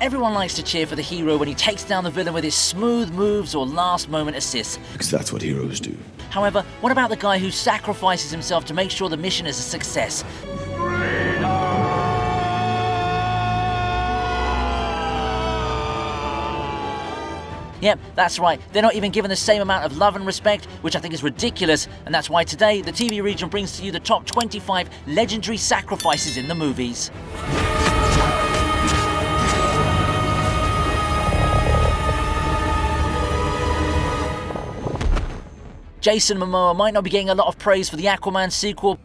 everyone likes to cheer for the hero when he takes down the villain with his smooth moves or last-moment assists. Because that's what heroes do. However, what about the guy who sacrifices himself to make sure the mission is a success? Yep, that's right, they're not even given the same amount of love and respect, which I think is ridiculous, and that's why today the TV region brings to you the top 25 legendary sacrifices in the movies. Jason Momoa might not be getting a lot of praise for the Aquaman sequel.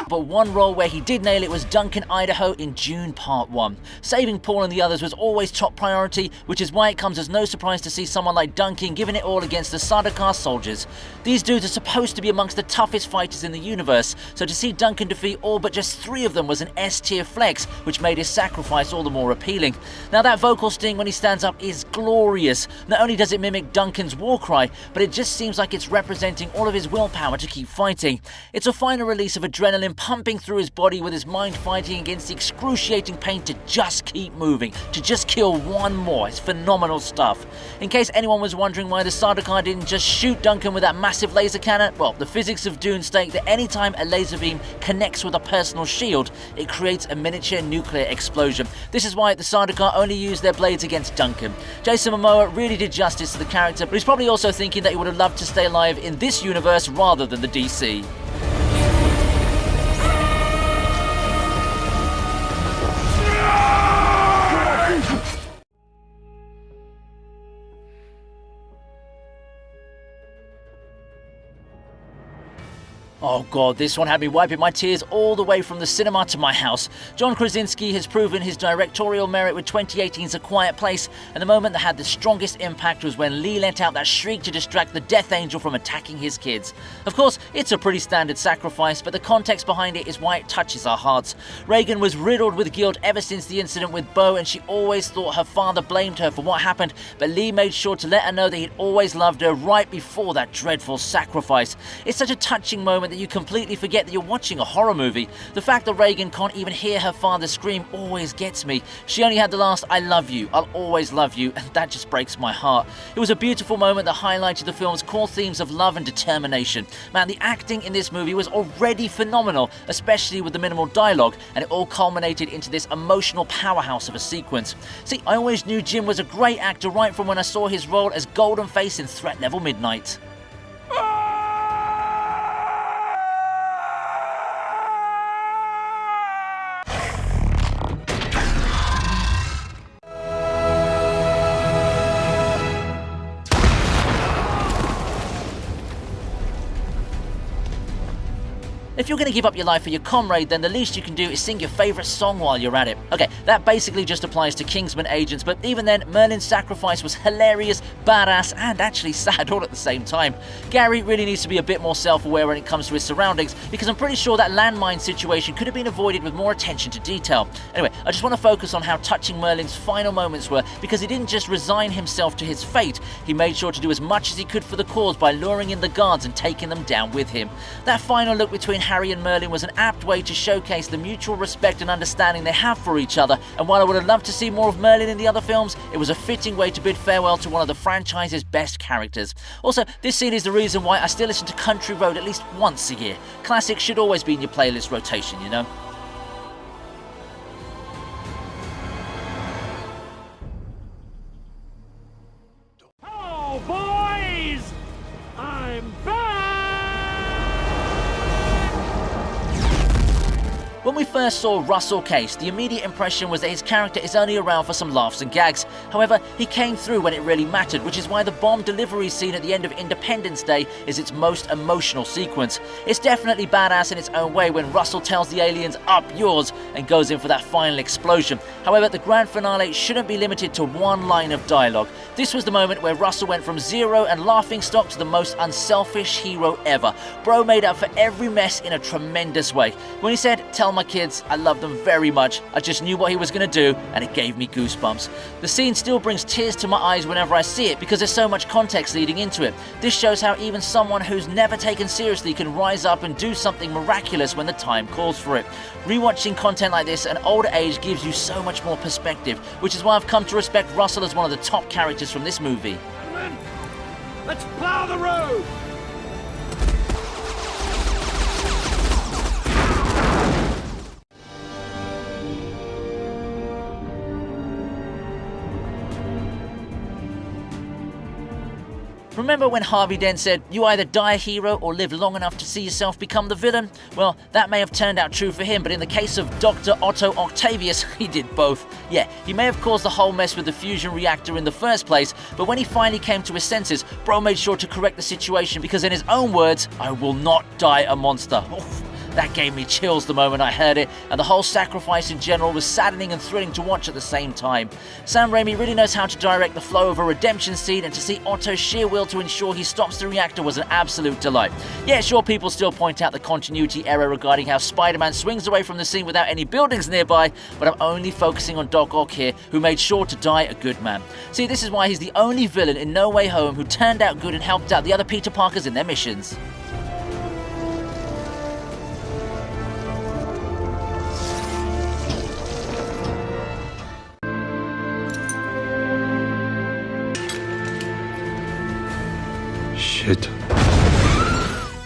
But one role where he did nail it was Duncan, Idaho in Dune Part 1. Saving Paul and the others was always top priority, which is why it comes as no surprise to see someone like Duncan giving it all against the Sardaukar soldiers. These dudes are supposed to be amongst the toughest fighters in the universe, so to see Duncan defeat all but just 3 of them was an S-tier flex, which made his sacrifice all the more appealing. Now that vocal sting when he stands up is glorious. Not only does it mimic Duncan's war cry, but it just seems like it's representing all of his willpower to keep fighting. It's a final release of adrenaline pumping through his body with his mind fighting against the excruciating pain to just keep moving, to just kill one more. It's phenomenal stuff. In case anyone was wondering why the Sardaukar didn't just shoot Duncan with that massive laser cannon, well, the physics of Dune state that anytime a laser beam connects with a personal shield, it creates a miniature nuclear explosion. This is why the Sardaukar only used their blades against Duncan. Jason Momoa really did justice to the character, but he's probably also thinking that he would have loved to stay alive in this universe rather than the DC. Oh god, this one had me wiping my tears all the way from the cinema to my house. John Krasinski has proven his directorial merit with 2018's A Quiet Place, and the moment that had the strongest impact was when Lee let out that shriek to distract the Death Angel from attacking his kids. Of course, it's a pretty standard sacrifice, but the context behind it is why it touches our hearts. Reagan was riddled with guilt ever since the incident with Bo, and she always thought her father blamed her for what happened, but Lee made sure to let her know that he'd always loved her right before that dreadful sacrifice. It's such a touching moment that you completely forget that you're watching a horror movie. The fact that Reagan can't even hear her father scream always gets me. She only had the last "I love you, I'll always love you," and that just breaks my heart. It was a beautiful moment that highlighted the film's core themes of love and determination. Man, the acting in this movie was already phenomenal, especially with the minimal dialogue, and it all culminated into this emotional powerhouse of a sequence. See, I always knew Jim was a great actor right from when I saw his role as Golden Face in Threat Level Midnight. If you're going to give up your life for your comrade, then the least you can do is sing your favourite song while you're at it. Okay, that basically just applies to Kingsman agents, but even then, Merlin's sacrifice was hilarious, badass, and actually sad all at the same time. Gary really needs to be a bit more self-aware when it comes to his surroundings, because I'm pretty sure that landmine situation could have been avoided with more attention to detail. Anyway, I just want to focus on how touching Merlin's final moments were, because he didn't just resign himself to his fate, he made sure to do as much as he could for the cause by luring in the guards and taking them down with him. That final look between Harry and Merlin was an apt way to showcase the mutual respect and understanding they have for each other, and while I would have loved to see more of Merlin in the other films, it was a fitting way to bid farewell to one of the franchise's best characters. Also, this scene is the reason why I still listen to Country Road at least once a year. Classics should always be in your playlist rotation, you know? Oh, boys! I'm back! When we first saw Russell Case, the immediate impression was that his character is only around for some laughs and gags. However, he came through when it really mattered, which is why the bomb delivery scene at the end of Independence Day is its most emotional sequence. It's definitely badass in its own way when Russell tells the aliens, "Up yours," and goes in for that final explosion. However, the grand finale shouldn't be limited to one line of dialogue. This was the moment where Russell went from zero and laughingstock to the most unselfish hero ever. Bro made up for every mess in a tremendous way. When he said, "Tell my kids kids, I love them very much. I just knew what he was going to do, and it gave me goosebumps. The scene still brings tears to my eyes whenever I see it because there's so much context leading into it. This shows how even someone who's never taken seriously can rise up and do something miraculous when the time calls for it. Rewatching content like this at an older age gives you so much more perspective, which is why I've come to respect Russell as one of the top characters from this movie. Let's plow the road! Remember when Harvey Dent said, "You either die a hero or live long enough to see yourself become the villain"? Well, that may have turned out true for him, but in the case of Dr. Otto Octavius, he did both. Yeah, he may have caused the whole mess with the fusion reactor in the first place, but when he finally came to his senses, Bro made sure to correct the situation because in his own words, "I will not die a monster." Oof. That gave me chills the moment I heard it, and the whole sacrifice in general was saddening and thrilling to watch at the same time. Sam Raimi really knows how to direct the flow of a redemption scene, and to see Otto's sheer will to ensure he stops the reactor was an absolute delight. Yeah, sure, people still point out the continuity error regarding how Spider-Man swings away from the scene without any buildings nearby, but I'm only focusing on Doc Ock here, who made sure to die a good man. See, this is why he's the only villain in No Way Home who turned out good and helped out the other Peter Parkers in their missions. Shit.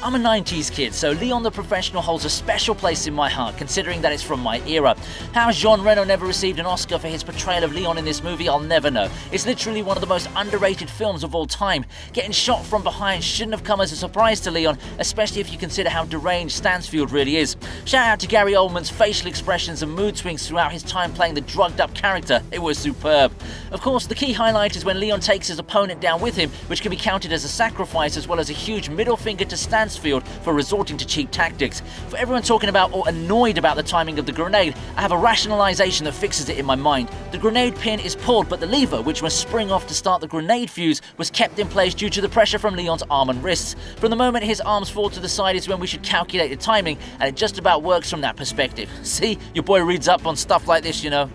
I'm a 90s kid, so Leon the Professional holds a special place in my heart, considering that it's from my era. How Jean Reno never received an Oscar for his portrayal of Leon in this movie, I'll never know. It's literally one of the most underrated films of all time. Getting shot from behind shouldn't have come as a surprise to Leon, especially if you consider how deranged Stansfield really is. Shout out to Gary Oldman's facial expressions and mood swings throughout his time playing the drugged-up character. It was superb. Of course, the key highlight is when Leon takes his opponent down with him, which can be counted as a sacrifice as well as a huge middle finger to Stansfield for resorting to cheap tactics. For everyone talking about or annoyed about the timing of the grenade, I have a rationalization that fixes it in my mind. The grenade pin is pulled, but the lever, which must spring off to start the grenade fuse, was kept in place due to the pressure from Leon's arm and wrists. From the moment his arms fall to the side is when we should calculate the timing, and it just about works from that perspective. See, your boy reads up on stuff like this, you know.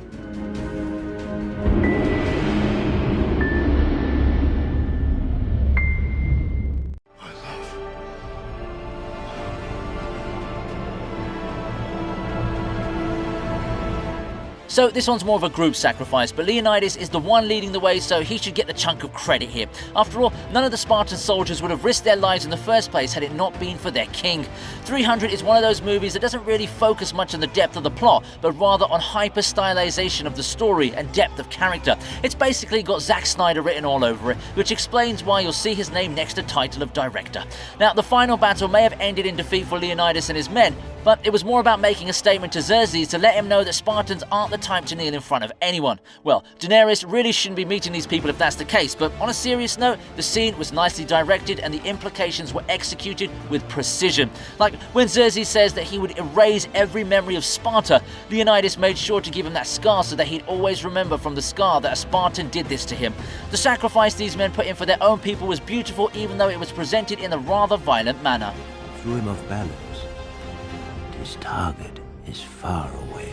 So this one's more of a group sacrifice, but Leonidas is the one leading the way, so he should get the chunk of credit here. After all, none of the Spartan soldiers would have risked their lives in the first place had it not been for their king. 300 is one of those movies that doesn't really focus much on the depth of the plot, but rather on hyper-stylization of the story and depth of character. It's basically got Zack Snyder written all over it, which explains why you'll see his name next to title of director. Now, the final battle may have ended in defeat for Leonidas and his men, but it was more about making a statement to Xerxes to let him know that Spartans aren't the type to kneel in front of anyone. Well, Daenerys really shouldn't be meeting these people if that's the case, but on a serious note, the scene was nicely directed and the implications were executed with precision. Like when Xerxes says that he would erase every memory of Sparta, Leonidas made sure to give him that scar so that he'd always remember from the scar that a Spartan did this to him. The sacrifice these men put in for their own people was beautiful, even though it was presented in a rather violent manner. Threw him off balance. His target is far away.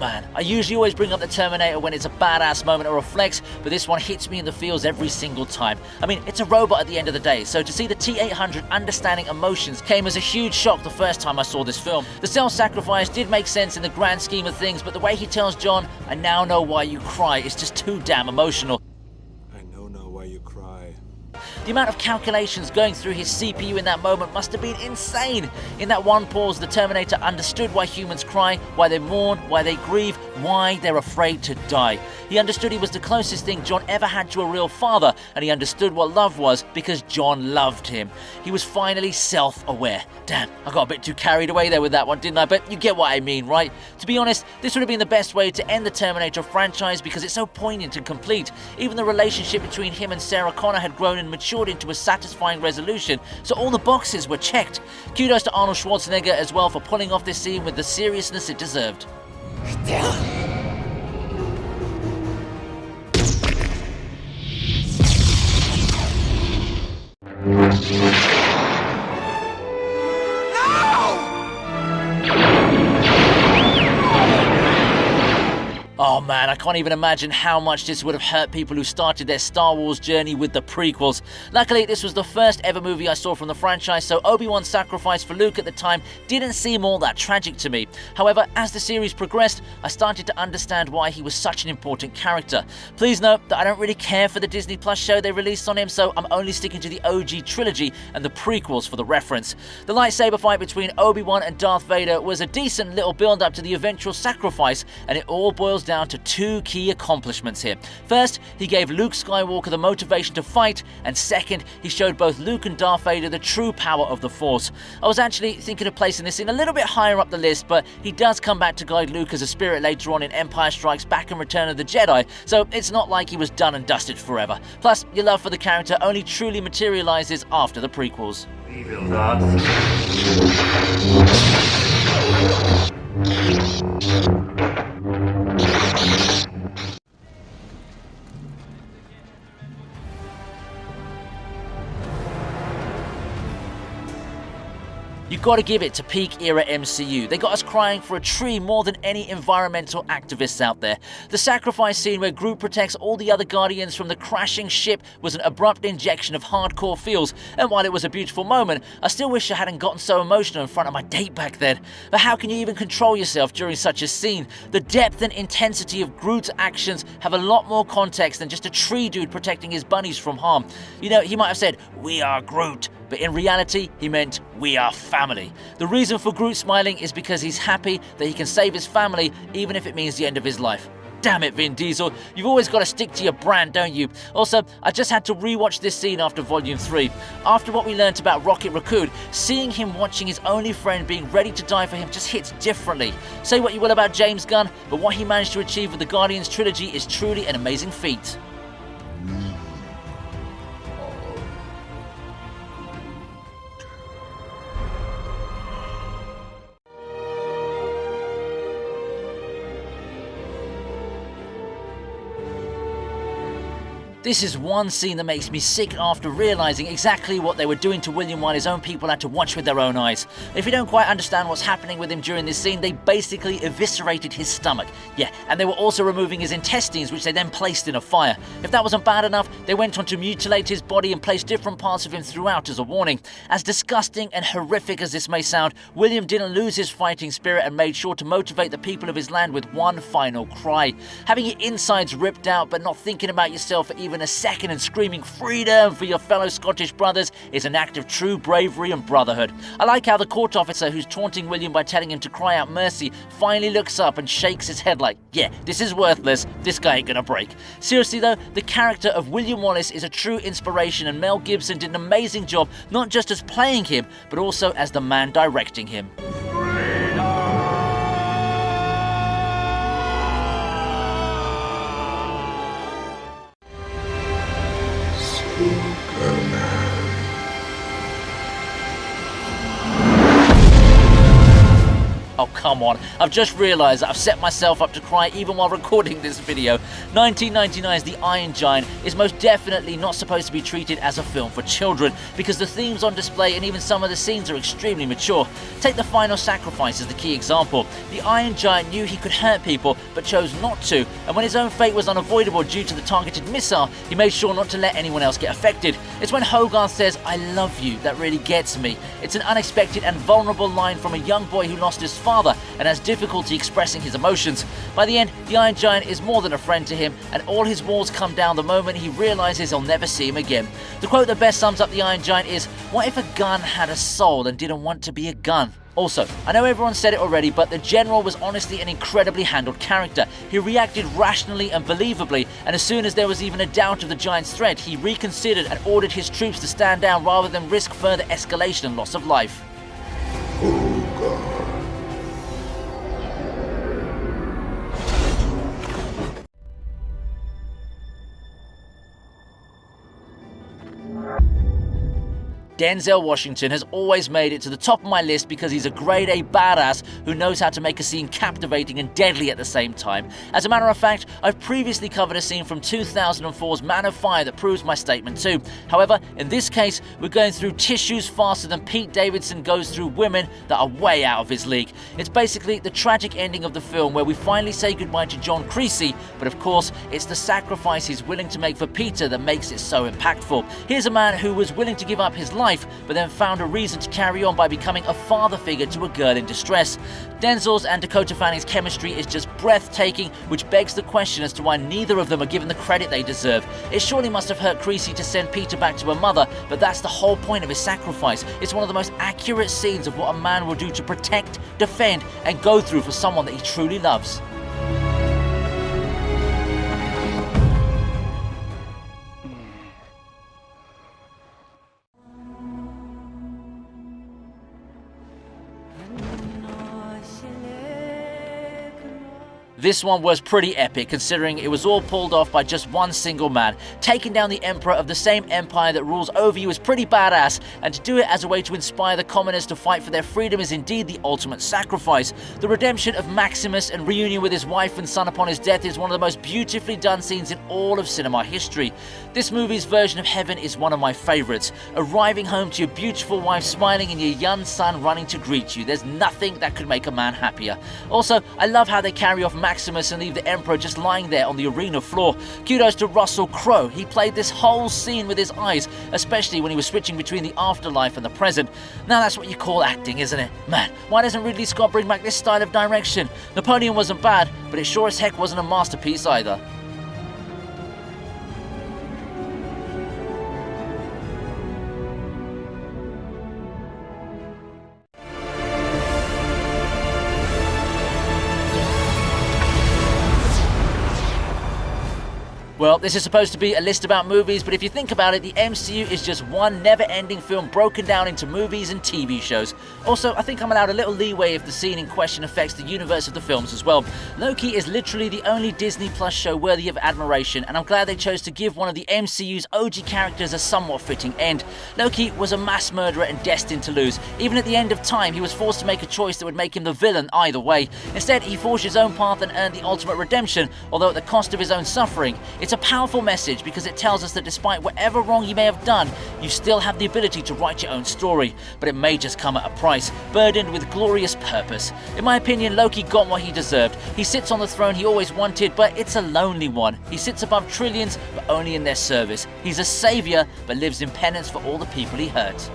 Man, I usually always bring up the Terminator when it's a badass moment or a flex, but this one hits me in the feels every single time. I mean, it's a robot at the end of the day, so to see the T-800 understanding emotions came as a huge shock the first time I saw this film. The self-sacrifice did make sense in the grand scheme of things, but the way he tells John, "I now know why you cry," is just too damn emotional. I know now why you cry. The amount of calculations going through his CPU in that moment must have been insane. In that one pause, the Terminator understood why humans cry, why they mourn, why they grieve, why they're afraid to die. He understood he was the closest thing John ever had to a real father, and he understood what love was because John loved him. He was finally self-aware. Damn, I got a bit too carried away there with that one, didn't I? But you get what I mean, right? To be honest, this would have been the best way to end the Terminator franchise because it's so poignant and complete. Even the relationship between him and Sarah Connor had grown and matured into a satisfying resolution, so all the boxes were checked. Kudos to Arnold Schwarzenegger as well for pulling off this scene with the seriousness it deserved. Oh man, I can't even imagine how much this would have hurt people who started their Star Wars journey with the prequels. Luckily, this was the first ever movie I saw from the franchise, so Obi-Wan's sacrifice for Luke at the time didn't seem all that tragic to me. However, as the series progressed, I started to understand why he was such an important character. Please note that I don't really care for the Disney Plus show they released on him, so I'm only sticking to the OG trilogy and the prequels for the reference. The lightsaber fight between Obi-Wan and Darth Vader was a decent little build-up to the eventual sacrifice, and it all boils down to two key accomplishments here. First, he gave Luke Skywalker the motivation to fight, and second, he showed both Luke and Darth Vader the true power of the Force. I was actually thinking of placing this in a little bit higher up the list, but he does come back to guide Luke as a spirit later on in Empire Strikes Back and Return of the Jedi, so it's not like he was done and dusted forever. Plus, your love for the character only truly materializes after the prequels. Evil Darth. You gotta give it to peak era MCU. They got us crying for a tree more than any environmental activists out there. The sacrifice scene where Groot protects all the other Guardians from the crashing ship was an abrupt injection of hardcore feels, and while it was a beautiful moment, I still wish I hadn't gotten so emotional in front of my date back then. But how can you even control yourself during such a scene? The depth and intensity of Groot's actions have a lot more context than just a tree dude protecting his bunnies from harm. You know, he might have said, "We are Groot," but in reality, he meant, "We are family." The reason for Groot smiling is because he's happy that he can save his family, even if it means the end of his life. Damn it, Vin Diesel, you've always got to stick to your brand, don't you? Also, I just had to rewatch this scene after Volume 3. After what we learnt about Rocket Raccoon, seeing him watching his only friend being ready to die for him just hits differently. Say what you will about James Gunn, but what he managed to achieve with the Guardians trilogy is truly an amazing feat. This is one scene that makes me sick after realizing exactly what they were doing to William while his own people had to watch with their own eyes. If you don't quite understand what's happening with him during this scene, they basically eviscerated his stomach. Yeah, and they were also removing his intestines, which they then placed in a fire. If that wasn't bad enough, they went on to mutilate his body and place different parts of him throughout as a warning. As disgusting and horrific as this may sound, William didn't lose his fighting spirit and made sure to motivate the people of his land with one final cry. Having your insides ripped out but not thinking about yourself for even a second and screaming freedom for your fellow Scottish brothers is an act of true bravery and brotherhood. I like how the court officer who's taunting William by telling him to cry out mercy finally looks up and shakes his head like, yeah, this is worthless, this guy ain't gonna break. Seriously though, the character of William Wallace is a true inspiration, and Mel Gibson did an amazing job not just as playing him, but also as the man directing him. Oh, come on. I've just realised that I've set myself up to cry even while recording this video. 1999's The Iron Giant is most definitely not supposed to be treated as a film for children, because the themes on display and even some of the scenes are extremely mature. Take the final sacrifice as the key example. The Iron Giant knew he could hurt people, but chose not to, and when his own fate was unavoidable due to the targeted missile, he made sure not to let anyone else get affected. It's when Hogarth says, "I love you," that really gets me. It's an unexpected and vulnerable line from a young boy who lost his father and has difficulty expressing his emotions. By the end, the Iron Giant is more than a friend to him, and all his walls come down the moment he realizes he'll never see him again. The quote that best sums up the Iron Giant is, "What if a gun had a soul and didn't want to be a gun?" Also, I know everyone said it already, but the General was honestly an incredibly handled character. He reacted rationally and believably, and as soon as there was even a doubt of the Giant's threat, he reconsidered and ordered his troops to stand down rather than risk further escalation and loss of life. Denzel Washington has always made it to the top of my list because he's a grade A badass who knows how to make a scene captivating and deadly at the same time. As a matter of fact, I've previously covered a scene from 2004's Man of Fire that proves my statement too. However, in this case, we're going through tissues faster than Pete Davidson goes through women that are way out of his league. It's basically the tragic ending of the film where we finally say goodbye to John Creasy, but of course, it's the sacrifice he's willing to make for Peter that makes it so impactful. Here's a man who was willing to give up his life, but then found a reason to carry on by becoming a father figure to a girl in distress. Denzel's and Dakota Fanning's chemistry is just breathtaking, which begs the question as to why neither of them are given the credit they deserve. It surely must have hurt Creasy to send Peter back to her mother, but that's the whole point of his sacrifice. It's one of the most accurate scenes of what a man will do to protect, defend, and go through for someone that he truly loves. This one was pretty epic considering it was all pulled off by just one single man. Taking down the emperor of the same empire that rules over you is pretty badass, and to do it as a way to inspire the commoners to fight for their freedom is indeed the ultimate sacrifice. The redemption of Maximus and reunion with his wife and son upon his death is one of the most beautifully done scenes in all of cinema history. This movie's version of heaven is one of my favorites. Arriving home to your beautiful wife smiling and your young son running to greet you. There's nothing that could make a man happier. Also, I love how they carry off Maximus and leave the Emperor just lying there on the arena floor. Kudos to Russell Crowe. He played this whole scene with his eyes, especially when he was switching between the afterlife and the present. Now that's what you call acting, isn't it? Man, why doesn't Ridley Scott bring back this style of direction? Napoleon wasn't bad, but it sure as heck wasn't a masterpiece either. Well, this is supposed to be a list about movies, but if you think about it, the MCU is just one never-ending film broken down into movies and TV shows. Also, I think I'm allowed a little leeway if the scene in question affects the universe of the films as well. Loki is literally the only Disney Plus show worthy of admiration, and I'm glad they chose to give one of the MCU's OG characters a somewhat fitting end. Loki was a mass murderer and destined to lose. Even at the end of time, he was forced to make a choice that would make him the villain either way. Instead, he forged his own path and earned the ultimate redemption, although at the cost of his own suffering. It's a powerful message because it tells us that despite whatever wrong you may have done, you still have the ability to write your own story, but it may just come at a price, burdened with glorious purpose. In my opinion, Loki got what he deserved. He sits on the throne he always wanted, but it's a lonely one. He sits above trillions, but only in their service. He's a savior, but lives in penance for all the people he hurt.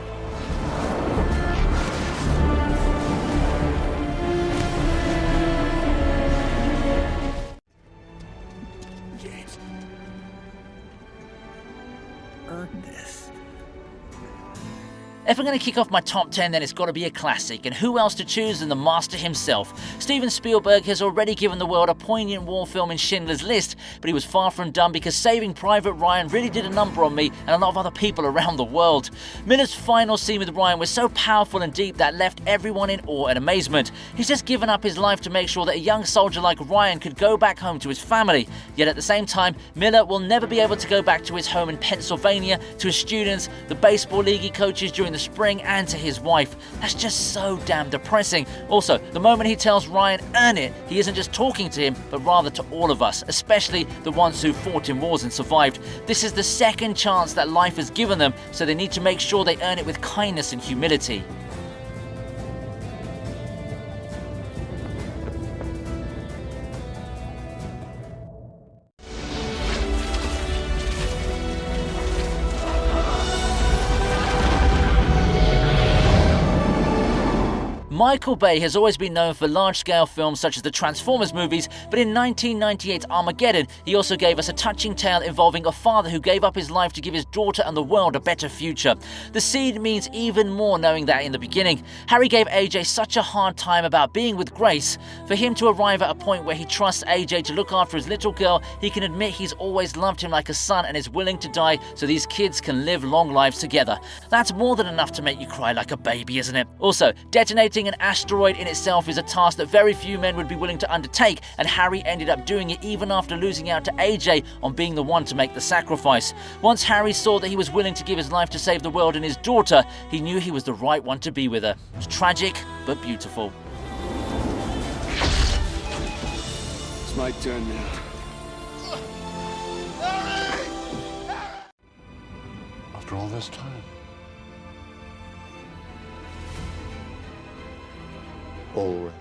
If I'm going to kick off my top 10, then it's got to be a classic, and who else to choose than the master himself? Steven Spielberg has already given the world a poignant war film in Schindler's List, but he was far from done because Saving Private Ryan really did a number on me and a lot of other people around the world. Miller's final scene with Ryan was so powerful and deep that left everyone in awe and amazement. He's just given up his life to make sure that a young soldier like Ryan could go back home to his family. Yet at the same time, Miller will never be able to go back to his home in Pennsylvania, to his students, the baseball league he coaches during the spring, and to his wife. That's just so damn depressing. Also, the moment he tells Ryan, earn it, he isn't just talking to him, but rather to all of us, especially the ones who fought in wars and survived. This is the second chance that life has given them, so they need to make sure they earn it with kindness and humility. Michael Bay has always been known for large-scale films such as the Transformers movies, but in 1998's Armageddon, he also gave us a touching tale involving a father who gave up his life to give his daughter and the world a better future. The scene means even more knowing that in the beginning. Harry gave AJ such a hard time about being with Grace. For him to arrive at a point where he trusts AJ to look after his little girl, he can admit he's always loved him like a son and is willing to die so these kids can live long lives together. That's more than enough to make you cry like a baby, isn't it? Also, detonating an asteroid in itself is a task that very few men would be willing to undertake, and Harry ended up doing it even after losing out to AJ on being the one to make the sacrifice. Once Harry saw that he was willing to give his life to save the world and his daughter, he knew he was the right one to be with her. It was tragic, but beautiful. It's my turn now. After all this time. Already.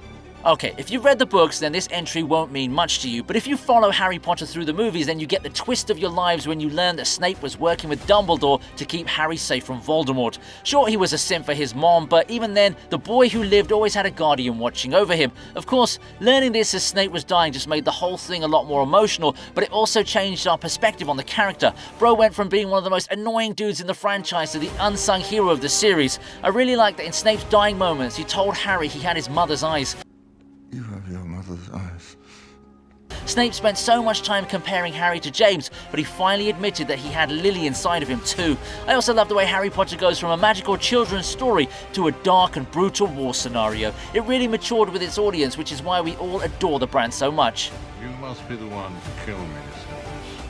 Okay, if you've read the books, then this entry won't mean much to you, but if you follow Harry Potter through the movies, then you get the twist of your lives when you learn that Snape was working with Dumbledore to keep Harry safe from Voldemort. Sure, he was a simp for his mom, but even then, the boy who lived always had a guardian watching over him. Of course, learning this as Snape was dying just made the whole thing a lot more emotional, but it also changed our perspective on the character. Bro went from being one of the most annoying dudes in the franchise to the unsung hero of the series. I really like that in Snape's dying moments, he told Harry he had his mother's eyes. You have your mother's eyes. Snape spent so much time comparing Harry to James, but he finally admitted that he had Lily inside of him too. I also love the way Harry Potter goes from a magical children's story to a dark and brutal war scenario. It really matured with its audience, which is why we all adore the brand so much. You must be the one to kill me, Severus.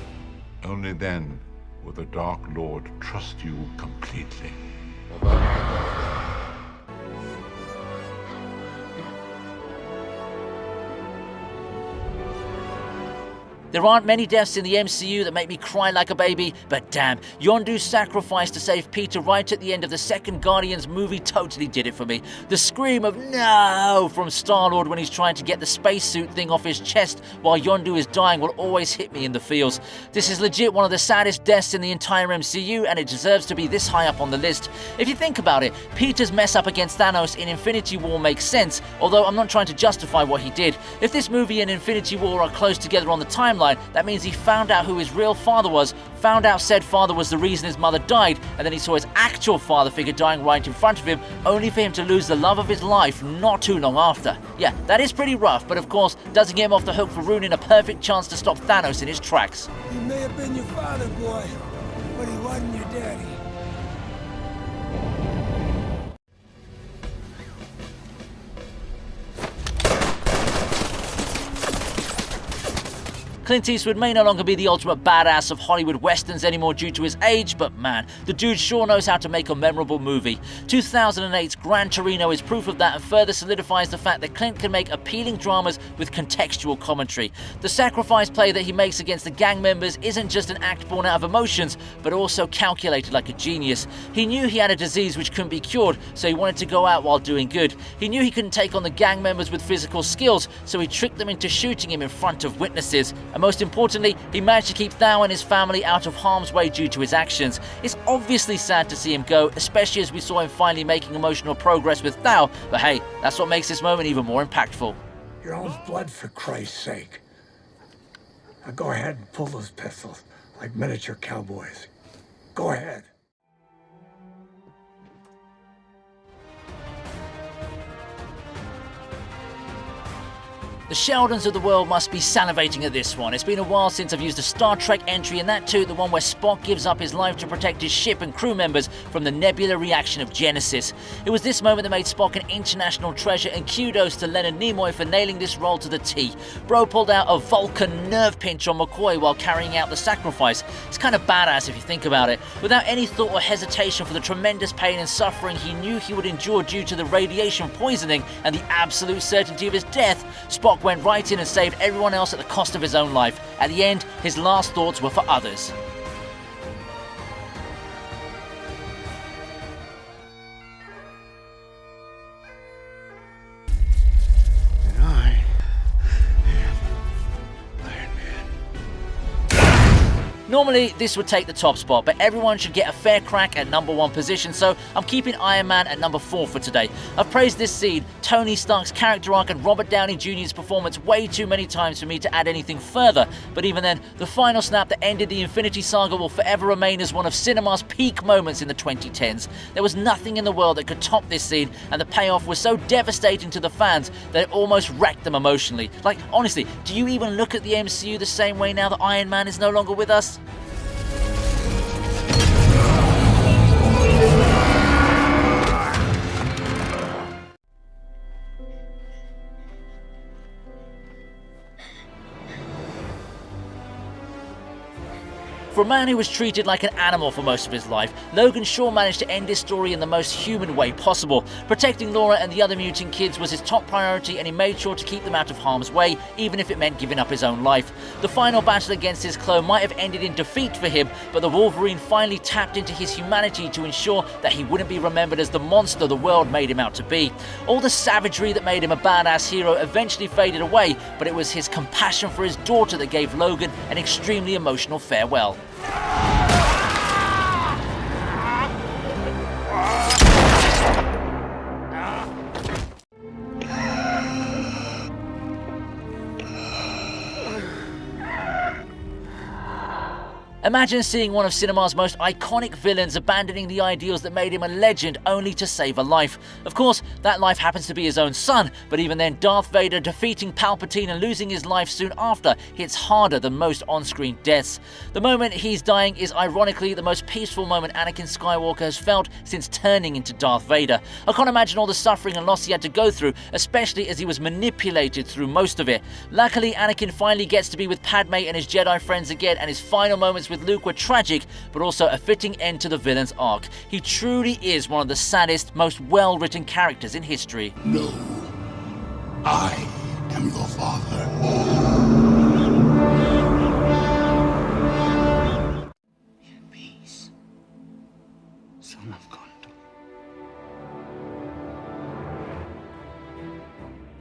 Only then will the Dark Lord trust you completely. There aren't many deaths in the MCU that make me cry like a baby, but damn, Yondu's sacrifice to save Peter right at the end of the second Guardians movie totally did it for me. The scream of "No!" from Star-Lord when he's trying to get the spacesuit thing off his chest while Yondu is dying will always hit me in the feels. This is legit one of the saddest deaths in the entire MCU, and it deserves to be this high up on the list. If you think about it, Peter's mess up against Thanos in Infinity War makes sense, although I'm not trying to justify what he did. If this movie and Infinity War are close together on the timeline, that means he found out who his real father was, found out said father was the reason his mother died, and then he saw his actual father figure dying right in front of him, only for him to lose the love of his life not too long after. Yeah, that is pretty rough, but of course doesn't get him off the hook for ruining a perfect chance to stop Thanos in his tracks. He may have been your father, boy, but he wasn't your daddy. Clint Eastwood may no longer be the ultimate badass of Hollywood westerns anymore due to his age, but man, the dude sure knows how to make a memorable movie. 2008's Gran Torino is proof of that and further solidifies the fact that Clint can make appealing dramas with contextual commentary. The sacrifice play that he makes against the gang members isn't just an act born out of emotions, but also calculated like a genius. He knew he had a disease which couldn't be cured, so he wanted to go out while doing good. He knew he couldn't take on the gang members with physical skills, so he tricked them into shooting him in front of witnesses. And most importantly, he managed to keep Thao and his family out of harm's way due to his actions. It's obviously sad to see him go, especially as we saw him finally making emotional progress with Thao, but hey, that's what makes this moment even more impactful. Your own blood, for Christ's sake. Now go ahead and pull those pistols like miniature cowboys. Go ahead. The Sheldons of the world must be salivating at this one. It's been a while since I've used a Star Trek entry, and that too, the one where Spock gives up his life to protect his ship and crew members from the nebula reaction of Genesis. It was this moment that made Spock an international treasure, and kudos to Leonard Nimoy for nailing this role to the T. Bro pulled out a Vulcan nerve pinch on McCoy while carrying out the sacrifice. It's kind of badass if you think about it. Without any thought or hesitation for the tremendous pain and suffering he knew he would endure due to the radiation poisoning and the absolute certainty of his death, Spock went right in and saved everyone else at the cost of his own life. At the end, his last thoughts were for others. And I am Iron Man. Normally, this would take the top spot, but everyone should get a fair crack at number 1 position, so I'm keeping Iron Man at number 4 for today. I've praised this scene, Tony Stark's character arc, and Robert Downey Jr.'s performance way too many times for me to add anything further, but even then, the final snap that ended the Infinity Saga will forever remain as one of cinema's peak moments in the 2010s. There was nothing in the world that could top this scene, and the payoff was so devastating to the fans that it almost wrecked them emotionally. Like, honestly, do you even look at the MCU the same way now that Iron Man is no longer with us? For a man who was treated like an animal for most of his life, Logan sure managed to end his story in the most human way possible. Protecting Laura and the other mutant kids was his top priority, and he made sure to keep them out of harm's way, even if it meant giving up his own life. The final battle against his clone might have ended in defeat for him, but the Wolverine finally tapped into his humanity to ensure that he wouldn't be remembered as the monster the world made him out to be. All the savagery that made him a badass hero eventually faded away, but it was his compassion for his daughter that gave Logan an extremely emotional farewell. Imagine seeing one of cinema's most iconic villains abandoning the ideals that made him a legend only to save a life. Of course, that life happens to be his own son, but even then Darth Vader defeating Palpatine and losing his life soon after hits harder than most on-screen deaths. The moment he's dying is ironically the most peaceful moment Anakin Skywalker has felt since turning into Darth Vader. I can't imagine all the suffering and loss he had to go through, especially as he was manipulated through most of it. Luckily, Anakin finally gets to be with Padme and his Jedi friends again, and his final moments with Luke were tragic, but also a fitting end to the villain's arc. He truly is one of the saddest, most well-written characters in history. No. I am your father. Peace, son of God.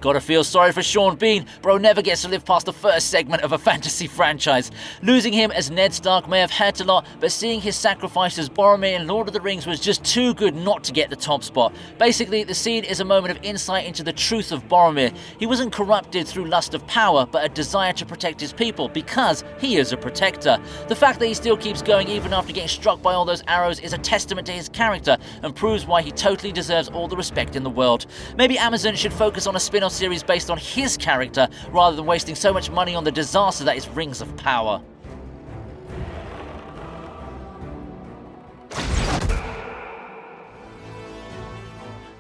Gotta feel sorry for Sean Bean. Bro never gets to live past the first segment of a fantasy franchise. Losing him as Ned Stark may have hurt a lot, but seeing his sacrifice as Boromir in Lord of the Rings was just too good not to get the top spot. Basically, the scene is a moment of insight into the truth of Boromir. He wasn't corrupted through lust of power, but a desire to protect his people, because he is a protector. The fact that he still keeps going even after getting struck by all those arrows is a testament to his character, and proves why he totally deserves all the respect in the world. Maybe Amazon should focus on a spin-off series based on his character, rather than wasting so much money on the disaster that is Rings of Power.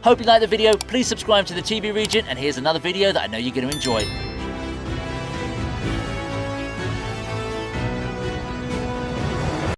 Hope you liked the video. Please subscribe to the TV Region, and here's another video that I know you're going to enjoy.